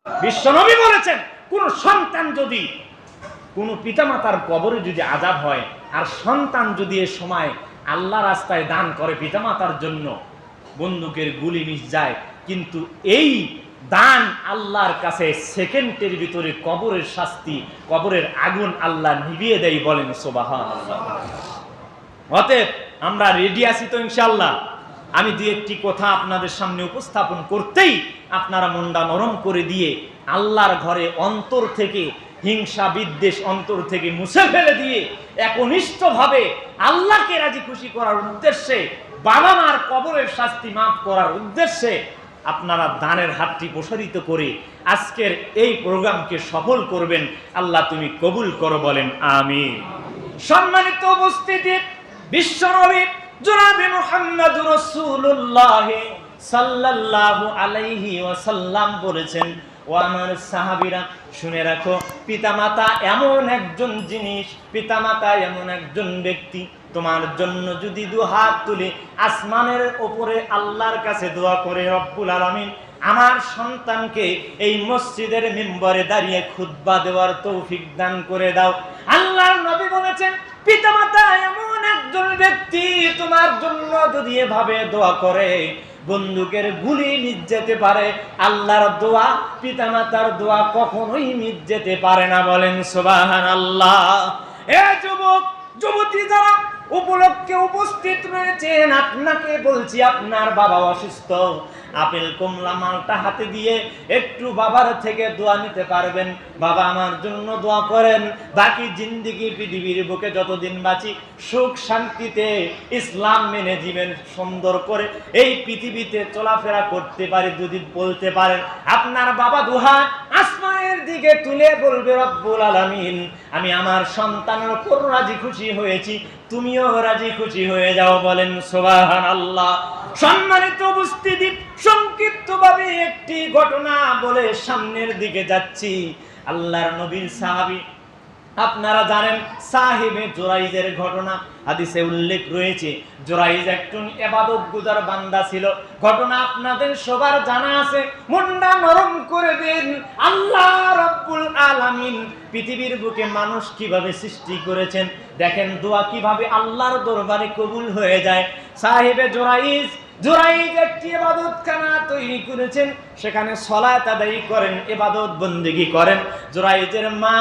বিশ্বনবী বলেছেন, কোন সন্তান যদি কোন পিতামাতার কবরে যদি আযাব হয় আর সন্তান যদি এ সময় আল্লাহ রাস্তায় দান করে পিতামাতার জন্য, বন্দুকের গুলি মিস যায়, কিন্তু এই দান আল্লাহর কাছে সেকেন্ডের ভিতরে কবরের শাস্তি, কবরের আগুন আল্লাহ নিভিয়ে দেয়। বলেন সুবহানাল্লাহ। অতএব আমরা রেডি আছি তো ইনশাআল্লাহ। আমি দুই একটি কথা আপনাদের সামনে উপস্থাপন করতেই আপনারা মনটা নরম করে দিয়ে আল্লাহর ঘরে অন্তর থেকে হিংসা বিদ্বেষ অন্তর থেকে মুছে ফেলে দিয়ে একনিষ্ঠভাবে আল্লাহকে রাজি খুশি করার উদ্দেশ্যে, বাবা মার কবরের শাস্তি মাফ করার উদ্দেশ্যে আপনারা দানের হাতটি প্রসারিত করে আজকের এই প্রোগ্রামকে সফল করবেন। আল্লাহ তুমি কবুল করো, বলেন আমিন। সম্মানিত উপস্থিতি, বিশ্বনবী জনাবে মুহাম্মদুর রাসূলুল্লাহ সাল্লাল্লাহু আলাইহি ওয়াসাল্লাম বলেছেন, ও আমার সাহাবীরা শুনে রাখো, পিতামাতা এমন একজন জিনিস, পিতামাতা এমন একজন ব্যক্তি, তোমার জন্য যদি দু হাত তুলে আসমানের উপরে আল্লাহর কাছে দোয়া করে, রব্বুল আলামিন আমার সন্তানকে এই মসজিদের মিম্বরে দাঁড়িয়ে খুতবা দেওয়ার তৌফিক দান করে দাও। আল্লাহর নবী বলেছেন, পিতামাতা এমন একজন ব্যক্তি, তোমার জন্য যদি এভাবে দোয়া করে বন্দুকের গুলি মিট যেতে পারে, আল্লাহর দোয়া, পিতামাতার দোয়া কখনোই মিট যেতে পারে না। বলেন সুবহানাল্লাহ। এ যুবক যুবতী যারা উপলক্ষে উপস্থিত রয়েছেন, আপনাকে বলছি, আপনার বাবা অসুস্থ, আপেল কমলা মালটা হাতে দিয়ে একটু বাবার থেকে দোয়া নিতে পারবেন, বাবা আমার জন্য দোয়া করেন, বাকি জিন্দেগি পৃথিবীর বুকে যতদিন বাঁচি সুখ শান্তিতে ইসলাম মেনে জীবন সুন্দর করে এই পৃথিবীতে চলাফেরা করতে পারে যদি বলতে পারেন, আপনার বাবা দুহাত আসমানের দিকে তুলে বলবে, রব্বুল আলামিন আমি আমার সন্তানের উপর রাজি খুশি হয়েছি, তুমিও রাজি খুশি হয়ে যাও। বলেন সুবহানাল্লাহ। সম্মানিত উপস্থিতি, সংক্ষিপ্তভাবে একটি ঘটনা বলে সামনের দিকে যাচ্ছি। আল্লাহর নবীর সাহাবী, আপনারা জানেন সাহিবে জুরাইজের ঘটনা, হাদিসে উল্লেখ রয়েছে। জুরাইজ একজন ইবাদতগুজার বান্দা ছিল, ঘটনা আপনাদের সবার জানা আছে। মনটা নরম করে দেন। আল্লাহ রাব্বুল আলামিন পৃথিবীর বুকে মানুষ কিভাবে সৃষ্টি করেছেন, দেখেন দোয়া কিভাবে আল্লাহর দরবারে কবুল হয়ে যায়। সাহিবে জুরাইজ একটি ইবাদতখানা তৈরি করেছেন, সেখানে সালাত আদায় করেন, ইবাদত বন্দেগী করেন। জুরাইজের মা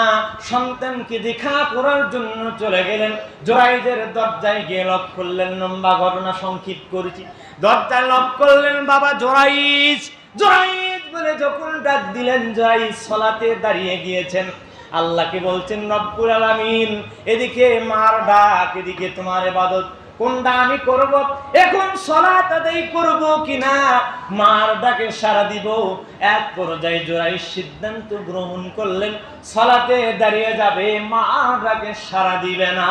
সন্তানকে দেখা করার জন্য চলে গেলেন। জুরাইজের দরজায় গিয়ে লক করলেন, লম্বা ঘটনা সংক্ষিপ্ত করেছি। দরজায় লক করলেন, বাবা জুরাইজ জুরাইজ বলে যখন ডাক দিলেন, জুরাইজ সালাতে দাঁড়িয়ে গিয়েছেন, আল্লাহকে বলছেন, রব্বুল আলামিন এদিকে মার ডাক, এদিকে তোমার ইবাদত, কোনটা আমি করব? এখন সালাত আদায় করব কিনা মার ডাকে সাড়া দিব? এক পর্যায়ে জুরাইজ সিদ্ধান্ত গ্রহণ করলেন, সালাতে দাঁড়িয়ে যাবে, মার ডাকে সাড়া দিবে না।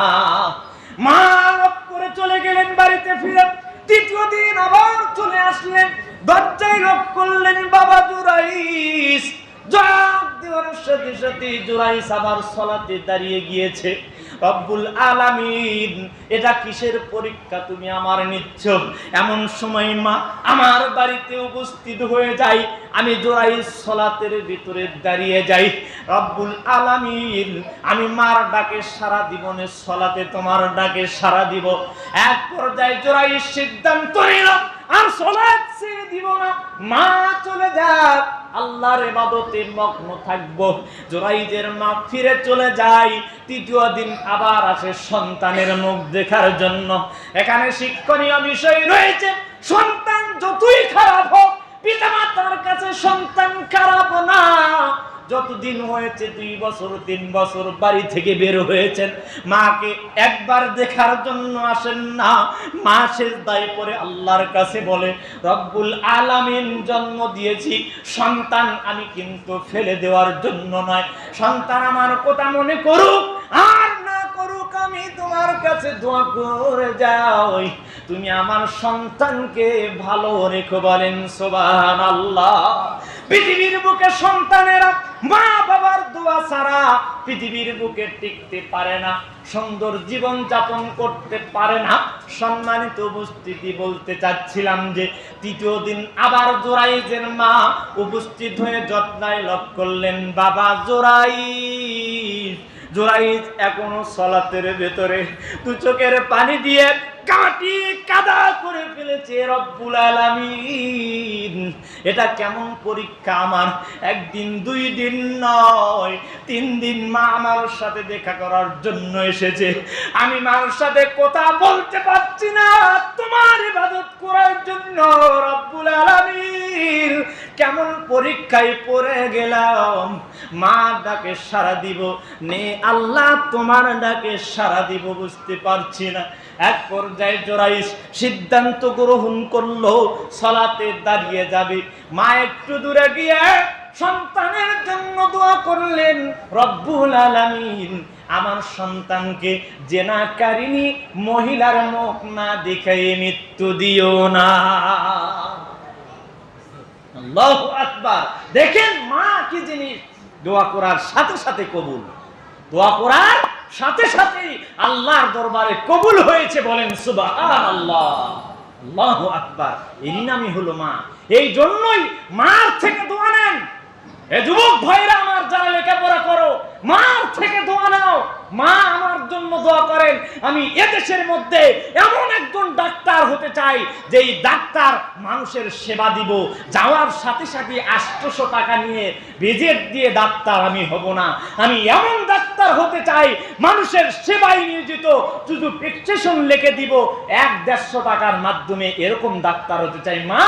মা লক করে চলে গেলেন বাড়িতে ফিরে। তৃতীয় দিন আবার চলে আসলেন, দরজায় লক করলেন, বাবা জুরাইজ। জবাব দেওয়ার সাথে সাথে জুরাইজ আবার সালাতে দাঁড়িয়ে গিয়েছে। রব্বুল আলামিন এটা কিসের পরীক্ষা তুমি আমার নিচ্ছ? এমন সময় মা আমার বাড়িতে উপস্থিত হয়ে যায়, আমি জুরাইজ সালাতের ভিতরে দাঁড়িয়ে যাই। রব্বুল আলামিন আমি মার ডাকে সাড়া দিব না, সালাতে তোমার ডাকে সাড়া দিব। এক পর্যায়ে জুরাইজ সিদ্ধান্ত নিল আর সালাত ছেড়ে দিব না, মা চলে যাক, আল্লাহর ইবাদতে মগ্ন থাকবো। জুরাইজের মা ফিরে চলে যায়। তৃতীয় দিন আবার আসে সন্তানের মুখ দেখার জন্য। এখানে শিক্ষণীয় বিষয় রয়েছে, সন্তান যতই খারাপ হোক পিতামাতার কাছে সন্তান খারাপ না। যতদিন হয়েছে 2 বছর 3 বছর বাড়ি থেকে বের হয়েছেন, মাকে একবার দেখার জন্য আসেন না। মা সেজদায় পড়ে আল্লাহর কাছে বলে, রব্বুল আলামিন জন্ম দিয়েছি, সন্তান আমি কিন্তু ফেলে দেওয়ার জন্য নয়। সন্তান আমার কথা মনে করুক আর না করুক, আমি তোমার কাছে দোয়া করে যাই, তুমি আমার সন্তানকে ভালো রেখো, বলেন সুবহানাল্লাহ। পৃথিবীর বুকে সন্তানেরা মা বাবার দোয়া ছাড়া পৃথিবীর বুকে টিকতে পারে না, সুন্দর জীবন যাপন করতে পারে না। সম্মানিত উপস্থিতি, বলতে চাচ্ছিলাম যে তৃতীয় দিন আবার জোরাইজের মা উপস্থিত হয়ে যত্নায় লক করলেন, বাবা জোরাইজ এখনো সালাতের ভেতরে, দু চোখের পানি দিয়ে কাটি কাদা করে ফেলেছে। রব্বুল আলামিন, এটা কেমন পরীক্ষা আমার! একদিন 2 দিন নয় 3 দিন মা আমার সাথে দেখা করার জন্য এসেছে, আমি মার সাথে কথা বলতে পারছি না তোমার ইবাদত করার জন্য। রব্বুল আলামিন, কেমন পরীক্ষায় পড়ে গেলাম। মা ডাকে সাড়া দিব নে আল্লাহ, তোমার ডাকে সাড়া দিব বুঝতে পারছি না। এক পর্যায়ে জোরাইস সিদ্ধান্ত গ্রহণ করলো সালাতে দাঁড়িয়ে যাবে। মা একটু দূরে গিয়ে সন্তানের জন্য দোয়া করলেন, রব্বুল আলামিন, আমার সন্তানকে জেনাকারিনী মহিলার মুখ না দেখাই মৃত্যু দিও না। আল্লাহু আকবার। দেখেন মা কি জিনিস! দোয়া করার সাথে সাথে কবুল, দোয়া করার সাথে সাথে আল্লাহর দরবারে কবুল হয়েছে, বলেন সুবহানাল্লাহ। আল্লাহু আকবার। এরই নামই হলো মা। এই জন্যই মার থেকে দোয়া নেন। এ যুবক ভাইরা আমার, যারা লেখাপড়া করো, মার থেকে দোয়া নাও। মা আমার জন্য দোয়া করেন। আমি এদেশের মধ্যে এমন একজন ডাক্তার হতে চাই, যেই ডাক্তার মানুষের সেবা দিব, যাওয়ার সাথে সাথে 800 টাকা নিয়ে ভিজিট দিয়ে ডাক্তার আমি হব না। আমি এমন ডাক্তার হতে চাই, মানুষের সেবায় নিয়োজিত, শুধু প্রেসক্রিপশন লিখে দিব 100-150 টাকার মাধ্যমে, এরকম ডাক্তার হতে চাই। মা,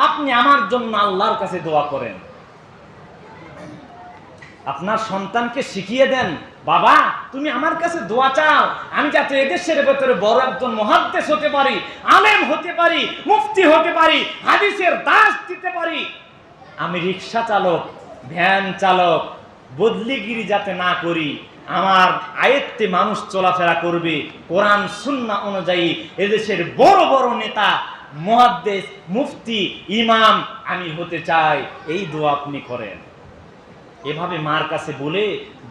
আপনি আমার জন্য আল্লাহর কাছে দোয়া করেন। আপনার সন্তানকে শিখিয়ে দেন, বাবা তুমি আমার কাছে দোয়া চাও, আমি যাতে এদেশের ভেতরে বড় একজন মুহাদ্দিস হতে পারি, আলেম হতে পারি, মুফতি হতে পারি, হাদিসের দাস দিতে পারি। আমি রিক্সা চালক, ভ্যান চালক, বদলিগিরি যাতে না করি, আমার আয়ত্তে মানুষ চলাফেরা করবে কোরআন সুন্নাহ অনুযায়ী। এদেশের বড় বড় নেতা, মুহাদ্দিস, মুফতি, ইমাম আমি হতে চাই। এই দোয়া আপনি করেন। এভাবে মার কাছে বলে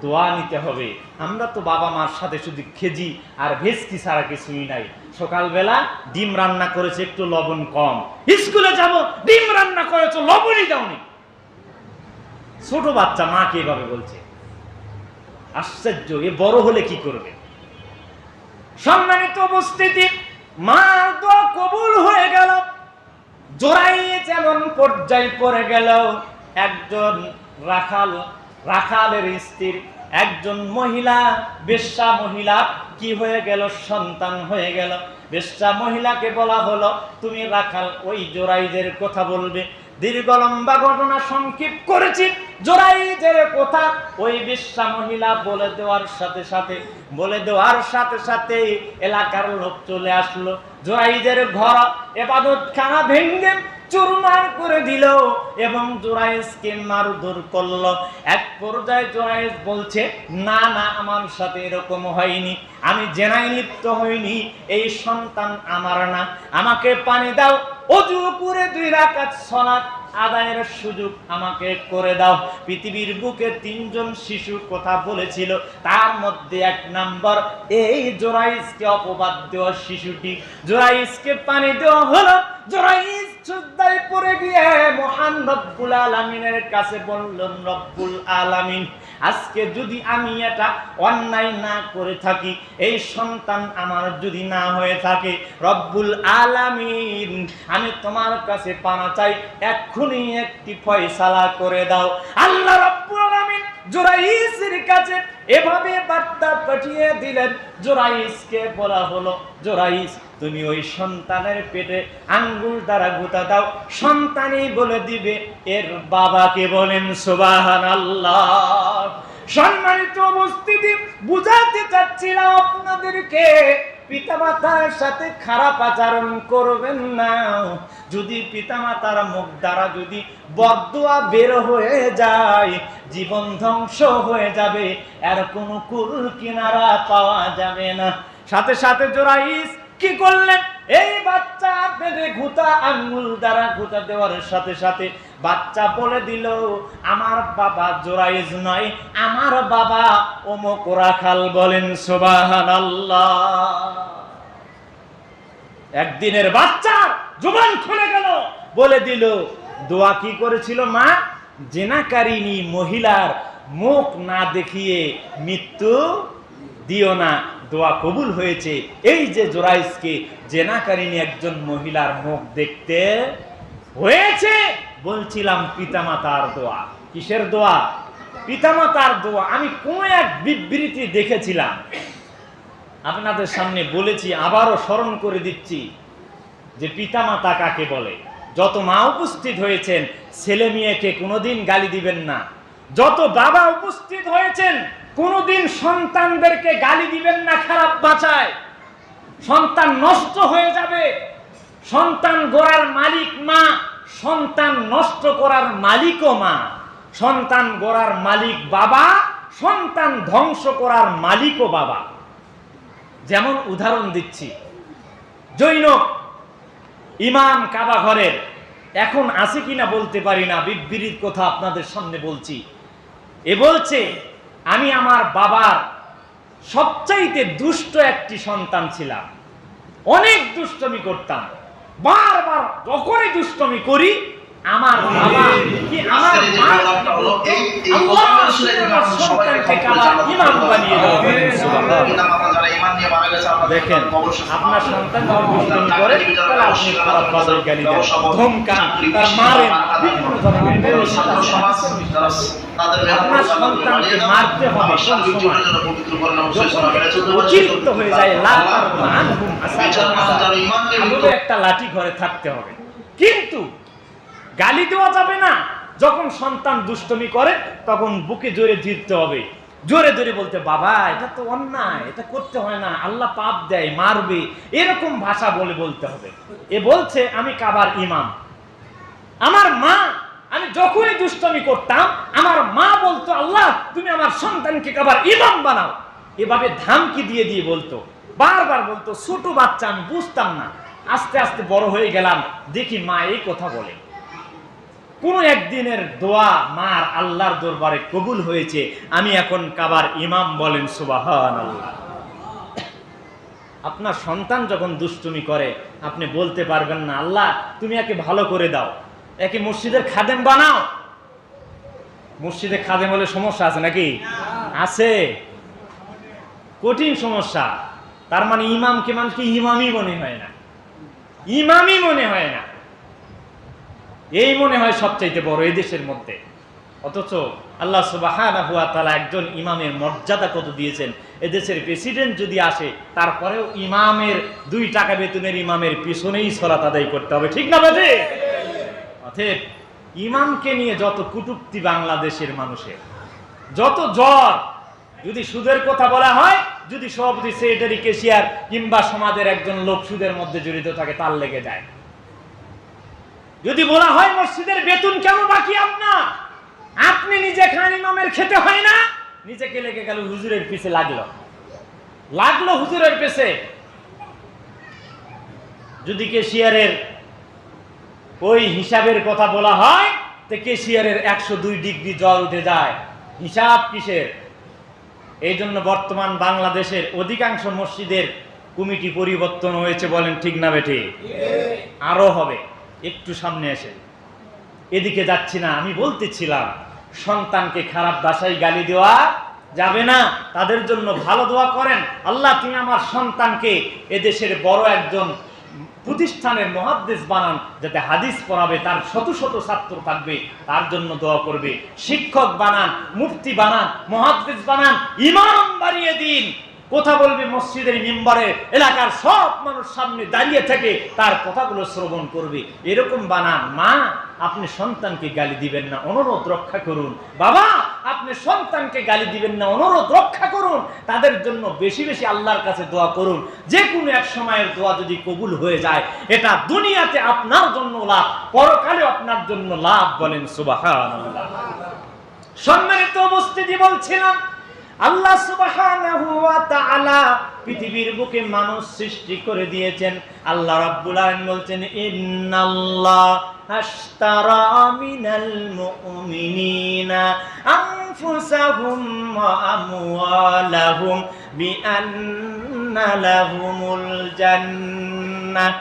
দোয়া নিতে হবে। আমরা তো বাবা মার সাথে শুধু খেজি আর ভেজকি ছাড়া কিছুই নাই। সকালবেলা ডিম রান্না করেছে, একটু লবণ কম, স্কুলে যাব ডিম রান্না করেছো, লবণই দাওনি। ছোট বাচ্চা মাকে এভাবে বলছে। আশ্চর্য, এ বড় হলে কি করবে? সম্মানিত উপস্থিতি, মার দোয়া কবুল হয়ে গেল। জোরাইজ এমন পর্যায়ে পড়ে গেল, একজন রাখালের স্ত্রীর একজন মহিলা, বেশ্যা মহিলা কি হয়ে গেল? সন্তান হয়ে গেল। বেশ্যা মহিলাকে বলা হলো, তুমি রাখাল ওই জোরাইজের কথা বলবে। দীর্ঘ লম্বা ঘটনা সংক্ষেপ করেছি। জোরাইজের কথা ওই বেশ্যা মহিলা বলে দেওয়ার সাথে সাথে এলাকার লোক চলে আসলো। জোরাইজের ঘর ইবাদতখানা ভেঙে চুরমার করে দিল এবং জোরাইজকে মারধর করলো। এক পর্যায়ে জোরাইজ বলছে, না না, আমার সাথে এরকম হয়নি, আমি জেনায় লিপ্ত হইনি, এই সন্তান আমার না, আমাকে পানি দাও, ওযু করে 2 রাকাত সালাত আদায়ের সুযোগ আমাকে করে দাও। পৃথিবীর বুকে 3 জন শিশু কথা বলেছিল, তার মধ্যে 1 নাম্বার এই জোরাইজকে অপবাদ দেওয়া শিশুটি। জোরাইজকে পানি দেওয়া হলো। জোরাইজ সুজদায় পড়ে গিয়ে মহান রব্বুল আলামিনের কাছে বললেন, রব্বুল আলামিন, আজকে যদি আমি এটা অন্যায় না করে থাকি, এই সন্তান আমার যদি না হয়ে থাকে, রব্বুল আলামিন, আমি তোমার কাছে পানা চাই, এক্ষুনি একটি ফয়সালা করে দাও। আল্লাহ রব্বুল আলামিন জোরাইজের কাছে এভাবে বার্তা পাঠিয়ে দিলেন। জোরাইজকে বলা হলো, জোরাইজ তুমি ওই সন্তানের পেটে আঙ্গুল দ্বারা গুঁতা দাও, সন্তানই বলে দিবে এর বাবাকে। বলেন সুবহানাল্লাহ। সম্মানিত উপস্থিতি, বুঝাতে চাচ্ছিলাম আপনাদেরকে, পিতামাতার সাথে খারাপ আচরণ করবেন না। যদি পিতামাতার মুখ দ্বারা যদি বদদুয়া বের হয়ে যায়, জীবন ধ্বংস হয়ে যাবে, এর কোনো কুল কিনারা পাওয়া যাবে না। সাথে সাথে জোরাইজ কি করলেন? এই বাচ্চা পেটে ঘুতা আঙ্গুল দ্বারা ঘুতা দেওয়ার সাথে সাথে বাচ্চা বলে দিল, আমার বাবা জোরাইজ নয়, আমার বাবা অমুক রাখাল। বলেন সুবহানাল্লাহ। একদিনের বাচ্চা জবান খুলে গেল, বলে দিল, দোয়া কি করেছিল মা? জেনাকারিনী মহিলার মুখ না দেখিয়ে মৃত্যু দিও না, দোয়া কবুল হয়েছে। এই যে জোরাইজকে জেনাকারিনী একজন মহিলার মুখ দেখতে হয়েছে। বলছিলাম পিতামাতার দোয়া। কিসের দোয়া? পিতামাতার দোয়া। আমি কোন এক বিবৃতি দেখেছিলাম, আপনাদের সামনে বলেছি, আবারও স্মরণ করে দিচ্ছি যে পিতামাতা কাকে বলে। যত মা উপস্থিত হয়েছেন, ছেলে মেয়েকে কোনোদিন গালি দিবেন না। যত বাবা উপস্থিত হয়েছেন, কোনোদিন সন্তানদেরকে গালি দিবেন না খারাপ ভাষায়। সন্তান নষ্ট হয়ে যাবে। সন্তান গড়ার মালিক মা, সন্তান নষ্ট করার মালিকও মা। সন্তান গড়ার মালিক বাবা, সন্তান ধ্বংস করার মালিকও বাবা। যেমন উদাহরণ দিচ্ছি, জৈনক ইমাম কাবা ঘরের, এখন আছে কিনা বলতে পারি না, বিবৃতির কথা আপনাদের সামনে বলছি। এ বলছে, আমি আমার বাবার সবচাইতে দুষ্ট একটি সন্তান ছিলাম, অনেক দুষ্টমি করতাম, বারবার যখনই দুষ্টমি করি আমার বাবা কি আমার মা আল্লাহ সন্তানকে কাবা ইমাম বানিয়ে দাও। দেখেন, আপনার সন্তান যখন দুষ্টমি করে তাহলে আপনি খারাপ ভাষায় গালি দেন, ধমকান, তার মারেন, বিভিন্ন ধরনের আপনার সন্তানকে মারতে হবে। অতিরিক্ত হয়ে যায় একটা লাঠি ঘরে থাকতে হবে, কিন্তু গালি দেওয়া যাবে না। যখন সন্তান দুষ্টমি করে তখন বুকে জোরে ধরতে হবে, জোরে জোরে বলতে, বাবা এটা তো অন্যায়, এটা করতে হয় না, আল্লাহ পাপ দেয়, মারবে, এরকম ভাষা বলে বলতে হবে। এ বলছে, আমি কাবার ইমাম। আমার মা, আমি যখনই দুষ্টমি করতাম আমার মা বলতো, আল্লাহ তুমি আমার সন্তানকে কাবার ইমাম বানাও। এভাবে ধামকি দিয়ে দিয়ে বলতো, বারবার বলতো। ছোট বাচ্চা, আমি বুঝতাম না। আস্তে আস্তে বড় হয়ে গেলাম, দেখি মা এই কথা বলে। কোন একদিনের দোয়া মার আল্লাহর দরবারে কবুল হয়েছে, আমি এখন কাবার ইমাম। বলেন সুবহানাল্লাহ। আপনার সন্তান যখন দুষ্টুমি করে আপনি বলতে পারবেন না, আল্লাহ তুমি একে ভালো করে দাও, একে মসজিদের খাদেম বানাও। মসজিদে খাদেম হলে সমস্যা আছে নাকি? আছে, কঠিন সমস্যা। তার মানে ইমামকে মানুষকে ইমামই মনে হয় না, ইমামই মনে হয় না, এই মনে হয় সবচাইতে বড় এই দেশের মধ্যে। অথচ আল্লাহ সুবহানাহু ওয়া তাআলা একজন ইমামের মর্যাদা কত দিয়েছেন। এদেশের প্রেসিডেন্ট যদি আসে, তারপরেও ইমামের 2 টাকা বেতনের ইমামের পিছনেই সালাত আদায় করতে হবে, ঠিক না বেটে? অতএব ইমামকে নিয়ে যত কটূক্তি বাংলাদেশের মানুষের, যত জ্বর, যদি সুদের কথা বলা হয়, যদি সভাপতি, সেক্রেটারি, ক্যাশিয়ার কিংবা সমাজের একজন লোক সুদের মধ্যে জড়িত থাকে, তার লেগে যায়। যদি বলা হয় মসজিদের বেতন কেন বাকি আপনার, আপনি নিজে খান, ইমামের খেতে হয় না, নিজেকে লেগে গেল হুজুরের পিছে, লাগলো হুজুরের পিছে। যদি ক্যাশিয়ারের ওই হিসাবের কথা বলা হয়, তো ক্যাশিয়ারের 102 ডিগ্রি জ্বর উঠে যায়। হিসাব কিসের? এই জন্য বর্তমান বাংলাদেশের অধিকাংশ মসজিদের কমিটি পরিবর্তন হয়েছে। বলেন ঠিক না বেঠি? আরো হবে। একটু সামনে এসে, এদিকে যাচ্ছি না, আমি বলতেছিলাম সন্তানকে খারাপ ভাষায় গালি দেওয়া যাবে না, তাদের জন্য ভালো দোয়া করেন। আল্লাহ তুমি আমার সন্তানকে এদেশের বড় একজন প্রতিষ্ঠানের মুহাদ্দিস বানান, যাতে হাদিস পড়াবে, তার শত শত ছাত্র থাকবে, তার জন্য দোয়া করবে। শিক্ষক বানান, মুফতি বানান, মুহাদ্দিস বানান, ইমাম বানিয়ে দিন। কথা বলবে মসজিদের মিম্বরে, এলাকার সব মানুষ সামনে দাঁড়িয়ে থেকে তার কথাগুলো শ্রবণ করবে, এরকম বানান। মা, আপনি সন্তানকে গালি দিবেন না, অনুরোধ রক্ষা করুন। বাবা, আপনি সন্তানকে গালি দিবেন না, অনুরোধ রক্ষা করুন। তাদের জন্য বেশি বেশি আল্লাহর কাছে দোয়া করুন। যে কোনো এক সময়ের দোয়া যদি কবুল হয়ে যায়, এটা দুনিয়াতে আপনার জন্য লাভ, পরকালে আপনার জন্য লাভ। বলেন সুবহানাল্লাহ। সম্মানিত উপস্থিতি, বলছিলাম আল্লাহ সুবহানাহু ওয়া তাআলা পৃথিবীর বুকে মানুষ সৃষ্টি করে দিয়েছেন। আল্লাহ রাব্বুল আলামিন বলছেন, ইন্নাল্লাহ আশতারা মিনাল মুমিনিনা আনফুসাহুম ওয়া আমওয়ালাহুম বিআন্না লাহুমুল জান্নাহ।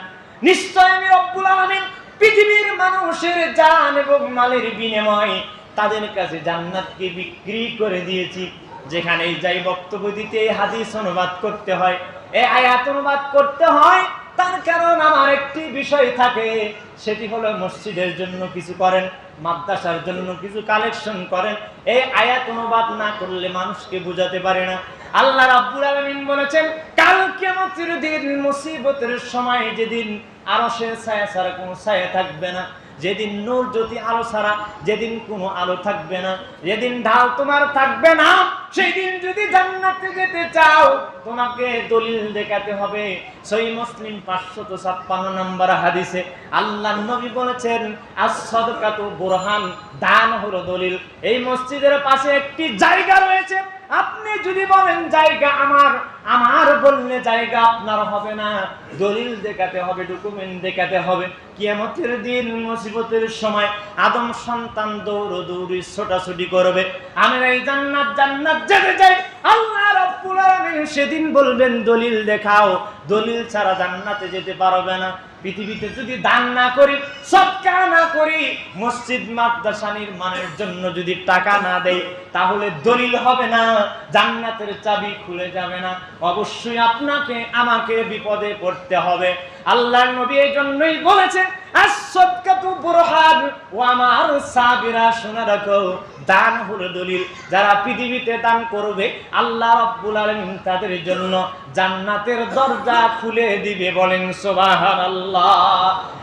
নিশ্চয় আমি রব্বুল আলামিন পৃথিবীর মানুষের জান এবং মালের বিনিময়ে তাদের কাছে জান্নাতকে বিক্রি করে দিয়েছি। যেখানে যাই বক্তব্য দিতে হাদিস অনুবাদ করতে হয়, এই আয়াত অনুবাদ করতে হয়, তার কারণ আমার একটি বিষয় থাকে, সেটি হলো মসজিদের জন্য কিছু করেন, মাদ্রাসার জন্য কিছু কালেকশন করেন। এই আয়াত অনুবাদ না করলে মানুষকে বুঝাতে পারে না। আল্লাহ রাব্বুল আলামিন বলেছেন, কাল কিয়ামতের দিন, মুসিবতের সময়, যেদিন আরশের ছায়া ছাড়া কোনো ছায়া থাকবে না, যেদিন নূর জ্যোতি আলো ছাড়া যেদিন কোনো আলো থাকবে না, যেদিন ঢাল তোমার থাকবে না, সেই দিন যদি জান্নাতে যেতে চাও তোমাকে দলিল দেখাতে হবে। সহিহ মুসলিম 556 নম্বর হাদিসে আল্লাহর নবী বলেছেন, আস-সাদকাতু বুরহান, দান হলো দলিল। এই মসজিদের পাশে একটি জায়গা রয়েছে, আপনি যদি বলেন জায়গা আমার, আমার বললে জায়গা আপনার হবে না, দলিল দেখাতে হবে, ডকুমেন্ট দেখাতে হবে। কিয়ামতের দিন মুসিবতের সময় আদম সন্তান দৌড়াদৌড়ি ছোটাছুটি করবে, আমরা এই জান্নাত জান্নাত যেতে চাই। আল্লাহ রাব্বুল আলামিন সেদিন বলবেন দলিল দেখাও, দলিল ছাড়া জান্নাতে যেতে পারবে না। পৃথিবীতে যদি দান না করি, সদকা না করি, মসজিদ মাদ্রাসা নির্মাণের জন্য যদি টাকা না দেই, তাহলে দলিল হবে না, জান্নাতের চাবি খুলে যাবে না। অবশ্যই আপনাকে আমাকে বিপদে পড়তে হবে। আল্লাহর নবী এই জন্যই বলেছেন, আস-সাদকাতু বুরহান ওয়া আমার সাবিরা, শোনা রাখো, দান হলো দলিল। যারা পৃথিবীতে দান করবে, আল্লাহ রাব্বুল আলামিন তাদের জন্য জান্নাতের দরজা খুলে দিবে। বলেন সুবহানাল্লাহ।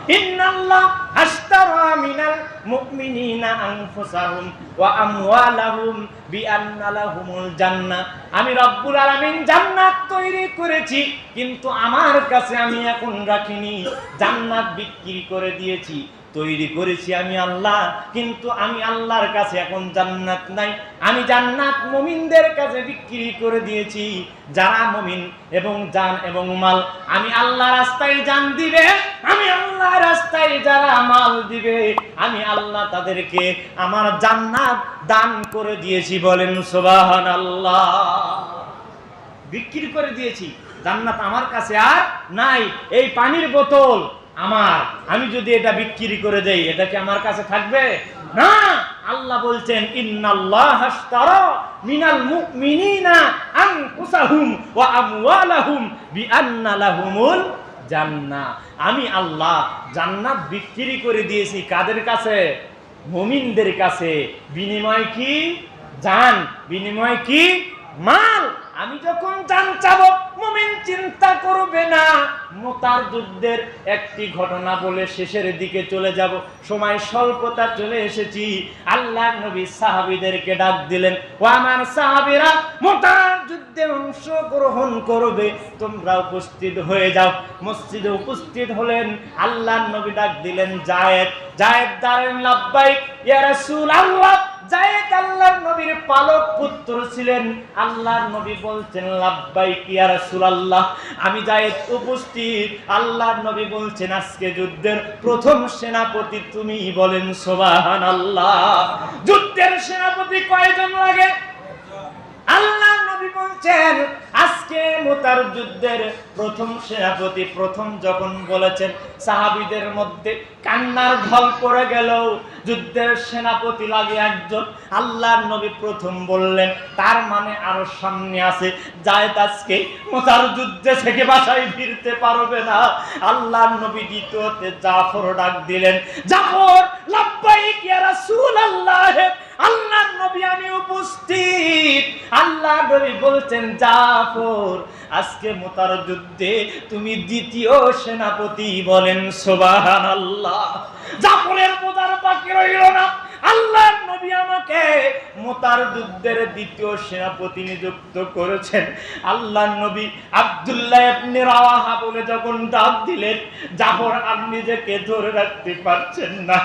ইন্নাল্লাহ আশতারা মিনাল মুমিনিনা আনফুসাহুম ওয়া আমওয়ালাহুম বিআন্না লাহুমুল জান্নাহ। আমি রব্বুল আলামিন জান্নাত তৈরি করেছি, কিন্তু আমার কাছে আমি এখন রাখিনি, জান্নাত বিক্রি করে দিয়েছি। তৈরি করেছি আমি আল্লাহ, কিন্তু আমি আল্লাহর কাছে এখন জান্নাত নাই। আমি জান্নাত মুমিনদের কাছে বিক্রি করে দিয়েছি। যারা মুমিন এবং জান এবং মাল, আমি আল্লাহ রাস্তায় জান দিবে, আমি আল্লাহ রাস্তায় যারা মাল দিবে, আমি আল্লাহ তাদেরকে আমার জান্নাত দান করে দিয়েছি। বলেন সুবহানাল্লাহ। বিক্রি করে দিয়েছি, জান্নাত আমার কাছে আর নাই। এই পানির বোতল আমার, আমি যদি এটা বিক্রি করে দেই, এটা কি আমার কাছে থাকবে? না। আল্লাহ বলছেন, ইন্নাল্লাহ আশতারা মিনাল মুমিনিনা আনফুসাহুম ওয়া আমওয়ালাহুম বিআন্না লাহুমুল জান্নাহ। আমি আল্লাহ জান্নাত বিক্রি করে দিয়েছি কাদের কাছে? মুমিনদের কাছে। বিনিময় কি? জান। বিনিময় কি? মাল। আমি যখন জান চাবো, মুমিন চিন্তা করবে না। মুতার যুদ্ধের একটি ঘটনা বলে শেষের দিকে চলে যাব, সময় স্বল্পতা চলে এসেছি। আল্লাহর নবী সাহাবীদেরকে ডাক দিলেন, ও আমার সাহাবীরা, মুতার যুদ্ধে অংশগ্রহণ করবে, তোমরা উপস্থিত হয়ে যাও। মসজিদে উপস্থিত হলেন। আল্লাহর নবী ডাক দিলেন, যায়েদ। যায়েদ দাঁড়ালেন, লাব্বাইক ইয়া রাসূলুল্লাহ। যায়েদ আল্লাহর নবীর পালক পুত্র ছিলেন। আল্লাহর নবী বলছেন, লাব্বাইক ইয়া রাসূলুল্লাহ, আমি যায়েদ উপস্থিত। আল্লাহর নবী বলছেন, আজকে যুদ্ধের প্রথম সেনাপতি তুমি। বলেন সুবহানাল্লাহ। যুদ্ধের সেনাপতি কয়জন লাগে? আল্লাহর নবী বলছেন, আজকে মুতার যুদ্ধের প্রথম সেনাপতি। প্রথম যখন বলেছেন, সাহাবীদের মধ্যে কান্নার ঢল পড়ে গেল। যুদ্ধের সেনাপতি লাগে একজন। আল্লাহর নবী প্রথম বললেন, তার মানে আরো সামনে আছে। যায়েদ আজকে মুতার যুদ্ধে থেকে বাসায় ফিরতে পারবে না। আল্লাহর নবী দ্বিতীয়তে জাফর ডাক দিলেন, জাফর, লাব্বাইক ইয়া রাসূলুল্লাহ। আল্লাহর নবী, আমি উপস্থিত। আল্লাহর নবী বলছেন, জাফর, আজকে মুতার যুদ্ধে তুমি দ্বিতীয় সেনাপতি। বলেন সুবহানাল্লাহ। জাফরের বোঝার বাকি রইল না। আল্লাহর নবী আমাকে মুতার যুদ্ধের দ্বিতীয় সেনাপতি নিযুক্ত করেছেন। আল্লাহর নবী আব্দুল্লাহ ইবনে রাওয়াহা বলে যখন ডাক দিলেন, জাফর আর নিজেকে ধরে রাখতে পারছেন না,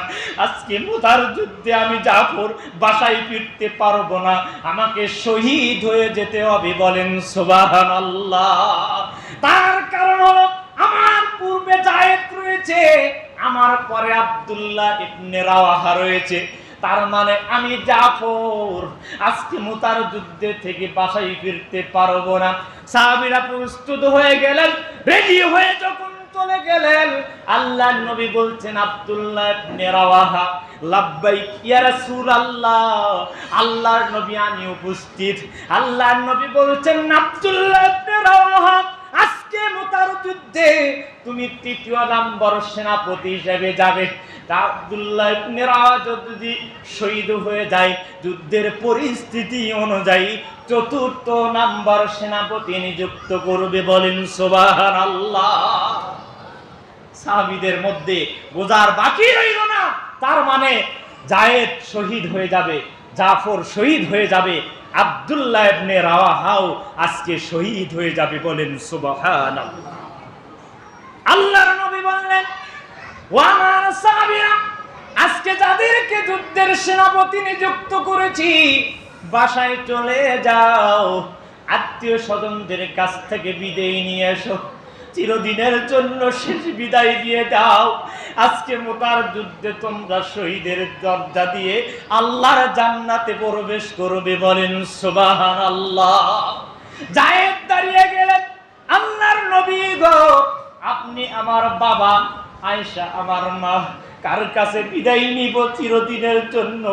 আজকে মুতার যুদ্ধে আমি জাফর বাসায় ফিরতে পারবো না, আমাকে শহীদ হয়ে যেতে হবে। বলেন সুবহানাল্লাহ। তার কারণ হলো আমার পূর্বে যায়েদ রয়েছে, আমার পরে আব্দুল্লাহ ইবনে রাওয়াহা রয়েছে। তার মানে আমি জাফর আজকে মুতার যুদ্ধে থেকে বাসায় ফিরতে পারবো না। সাহাবীরা প্রস্তুত হয়ে গেলেন, রেডি হয়ে যখন চলে গেলেন, আল্লাহর নবী বলছেন, আব্দুল্লাহ ইবনে রাওয়াহা, লাব্বাইক ইয়া রাসূলুল্লাহ। আল্লাহর নবী আমি উপস্থিত। আল্লাহর নবী বলছেন, আব্দুল্লাহ ইবনে রাওয়াহা, আজকে মুতার যুদ্ধে তুমি তৃতীয় নম্বর সেনাপতি হিসেবে যাবে। আব্দুল্লাহ ইবনে রাওয়াহা যদি শহীদ হয়ে যায়, যুদ্ধের পরিস্থিতি অনুযায়ী চতুর্থ নম্বর সেনাপতি নিযুক্ত করবে। বলেন সুবহানাল্লাহ। সাহাবীদের মধ্যে বোঝার বাকি রইল না, তার মানে যায়েদ শহীদ হয়ে যাবে, জাফর শহীদ হয়ে যাবে, আব্দুল্লাহ ইবনে রাওয়াহাও আজকে শহীদ হয়ে যাবে। বলেন সুবহানাল্লাহ। আল্লাহর নবী বললেন, ও আমার সাহাবীরা, আজকে যাদেরকে যুদ্ধের সেনাপতি নিযুক্ত করেছি, বাসায় চলে যাও, আত্মীয় স্বজনদের কাছ থেকে বিদায় নিয়ে এসো, চিরদিনের জন্য শেষ বিদায় দিয়ে দাও। আজকে মুতার যুদ্ধে তোমরা শহীদের দরজা দিয়ে আল্লাহর জান্নাতে প্রবেশ করবে। বলেন সুবহানাল্লাহ। যায়েদ দাঁড়িয়ে গেলেন, আল্লাহর নবী গো, আপনি আমার বাবা, আয়েশা আমার মা, কার কাছে বিদায় নিব চিরদিনের জন্য?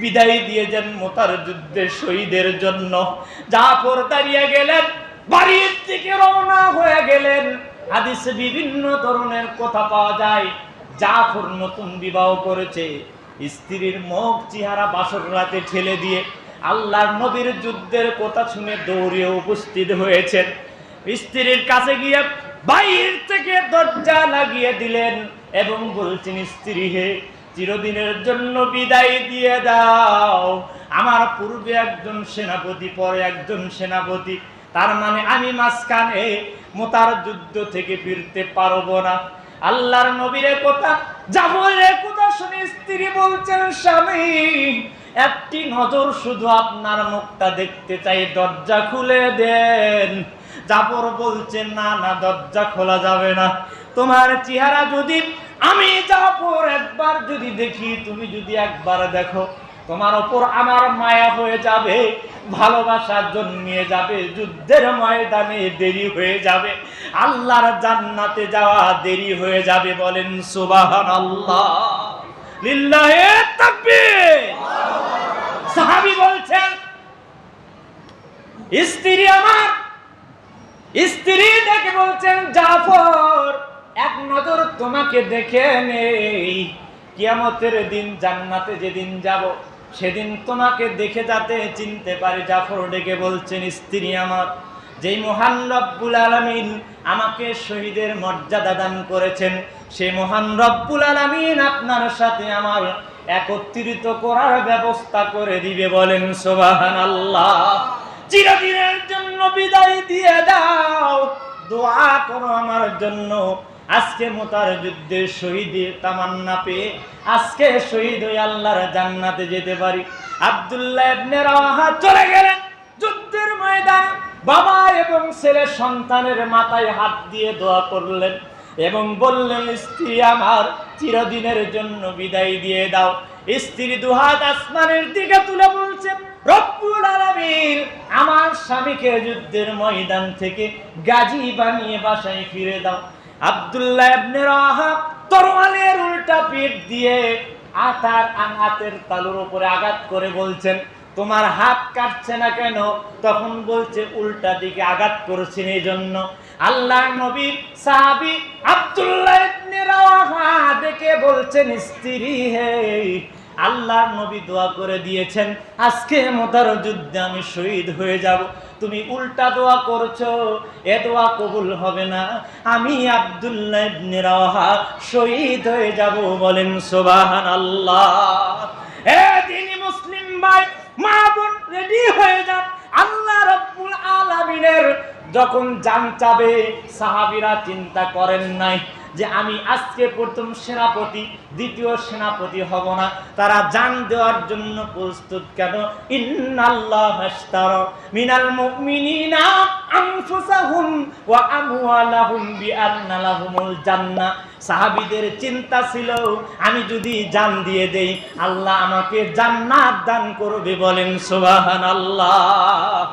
বিদায় দিয়ে যান মুতার যুদ্ধে শহীদের জন্য। জাফর দাঁড়িয়ে গেলেন, বাড়ির থেকে রওনা হয়ে গেলেন। হাদিসে বিভিন্ন ধরনের কথা পাওয়া যায়। জাফর নতুন বিবাহ করেছে, স্ত্রীর মুখ চেহারা বাসর রাতে ঠেলে দিয়ে আল্লাহর নবীর যুদ্ধের কথা শুনে দৌড়ে উপস্থিত হয়েছেন। স্ত্রীর কাছে গিয়ে বাইরে থেকে দরজা লাগিয়ে দিলেন এবং বলছেন, স্ত্রী হে, চিরদিনের জন্য বিদায় দিয়ে দাও। আমার পূর্বে একজন সেনাপতি, পরে একজন সেনাপতি, তার মানে আমি মাঝখানে মুতার যুদ্ধ থেকে ফিরতে পারবো না। আল্লাহর নবীর কথা, জাফরের কথা শুনে স্ত্রী বলছেন, স্বামী, একটি নজর শুধু আপনার মুখটা দেখতে চাই, দরজা খুলে দেন। জাফর বলছেন, না না, দরজা খোলা যাবে না। তোমার চেহারা যদি আমি জাফর একবার যদি দেখি, তুমি যদি একবার দেখো, তোমার ওপর আমার মায়া হয়ে যাবে, ভালোবাসা জন্মিয়ে যাবে, যুদ্ধের ময়দানে দেরি হয়ে যাবে, আল্লাহর জান্নাতে যাওয়া দেরি হয়ে যাবে। বলেন সুবহানাল্লাহ। লিল্লাহি তাকবীর। সাহাবী বলছেন, স্ত্রী আমার, স্ত্রী দেখে বলছেন, জাফর, এক নজর তোমাকে দেখে নেই, কিয়ামতের দিন জান্নাতে যেদিন যাব সেদিন তোমাকে দেখে যাতে চিনতে পারি। জাফর ডেকে বলছেন, স্ত্রী আমার, যেই মহান রব্বুল আলামিন আমাকে শহীদের মর্যাদা দান করেছেন, সেই মহান রব্বুল আলামিন আপনার সাথে আমার একত্রিত করার ব্যবস্থা করে দিবে। বলেন সুবহানাল্লাহ। চিরদিনের জন্য বিদায় দিয়ে দাও, দোয়া করো আমার জন্য, আজকে মুতার যুদ্ধে শহীদের তামান্না পেয়ে আজকে শহীদ হয়ে আল্লাহর জান্নাতে যেতে পারি। আব্দুল্লাহ ইবনে রাওয়াহা চলে গেলেন যুদ্ধের ময়দানে। বাবা এবং ছেলে সন্তানের মাথায় হাত দিয়ে দোয়া করলেন এবং বললেন, স্ত্রী আমার, চিরদিনের জন্য বিদায় দিয়ে দাও। স্ত্রী দুহাত আসমানের দিকে তুলে বলছে, রব্বুল আলামিন আমার স্বামীকে যুদ্ধের ময়দান থেকে গাজী বানিয়ে বাসায় ফিরে দাও। আব্দুল্লাহ ইবনে রাওয়াহা তরোয়ালের উল্টা পিঠ দিয়ে হাতের তালুর উপরে আঘাত করে বলছেন, তোমার হাত কাটছে না কেন? তখন বলছে, উল্টা দিকে আঘাত করেছেন এই জন্য। আল্লাহর নবী সাহাবী আব্দুল্লাহ ইবনে রাওয়াহা দেখে বলছেন, স্ত্রী হে, আল্লাহর নবী দোয়া করে দিয়েছেন আজকে মুতার যুদ্ধে আমি শহীদ হয়ে যাব, তুমি উল্টা দোয়া করছো, এ দোয়া কবুল হবে না, আমি আব্দুল্লাহ ইবনে রাওয়াহা শহীদ হয়ে যাব। বলেন সুবহানাল্লাহ। হে দিনী মুসলিম ভাই মা বোন রেডি হয়ে যান। আল্লাহ রাব্বুল আলামিনের যখন জান চাবে সাহাবীরা চিন্তা করেন নাই যে আমি আজকে প্রথম সেনাপতি দ্বিতীয় সেনাপতি হব না, তারা জান দেওয়ার জন্য প্রস্তুত। কেন? ইন্নাল্লাহা আশতারা মিনাল মুমিনিনা আনফুসাহুম ওয়া আমওয়ালাহুম বিআন্না লাহুমুল জান্নাহ। সাহাবীদের চিন্তা ছিল আমি যদি জান দিয়ে দেই আল্লাহ আমাকে জান্নাত দান করবে। বলেন সুবহানাল্লাহ।